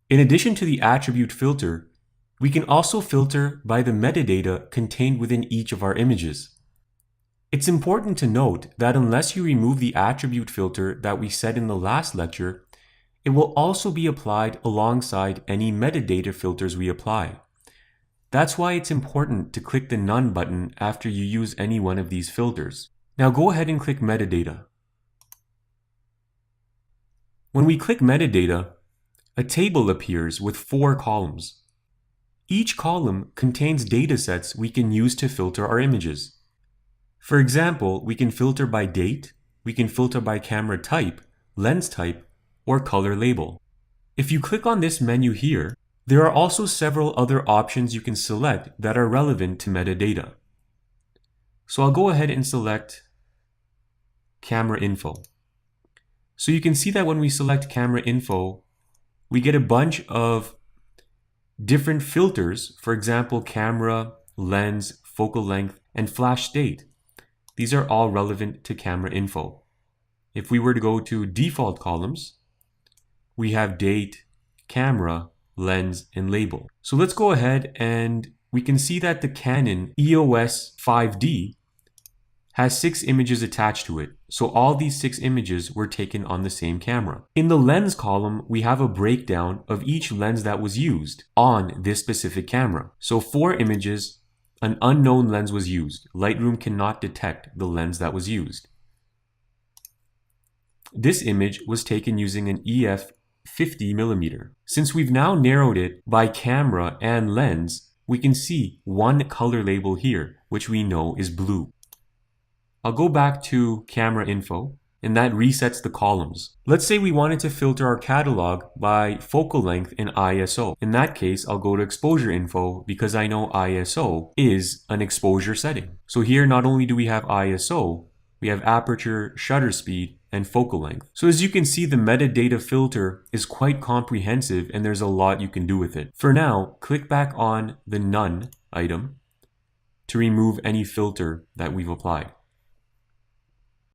In addition to the attribute filter, we can also filter by the metadata contained within each of our images. It's important to note that unless you remove the attribute filter that we set in the last lecture, it will also be applied alongside any metadata filters we apply. That's why it's important to click the None button after you use any one of these filters. Now go ahead and click Metadata. When we click Metadata, a table appears with 4 columns. Each column contains datasets we can use to filter our images. For example, we can filter by date, we can filter by camera type, lens type, or color label. If you click on this menu here, there are also several other options you can select that are relevant to metadata. So I'll go ahead and select Camera Info. So you can see that when we select Camera Info, we get a bunch of different filters, for example, camera, lens, focal length, and flash state. These are all relevant to Camera Info. If we were to go to default columns, we have date, camera, lens, and label. So let's go ahead and we can see that the Canon EOS 5D has 6 images attached to it. So all these 6 images were taken on the same camera. In the lens column, we have a breakdown of each lens that was used on this specific camera. So 4 images, an unknown lens was used. Lightroom cannot detect the lens that was used. This image was taken using an EF 50mm. Since we've now narrowed it by camera and lens, we can see one color label here, which we know is blue. I'll go back to Camera Info, and that resets the columns. Let's say we wanted to filter our catalog by focal length and ISO. In that case, I'll go to Exposure Info because I know ISO is an exposure setting. So here, not only do we have ISO, we have aperture, shutter speed, and focal length. So as you can see, the metadata filter is quite comprehensive and there's a lot you can do with it. For now, click back on the None item to remove any filter that we've applied.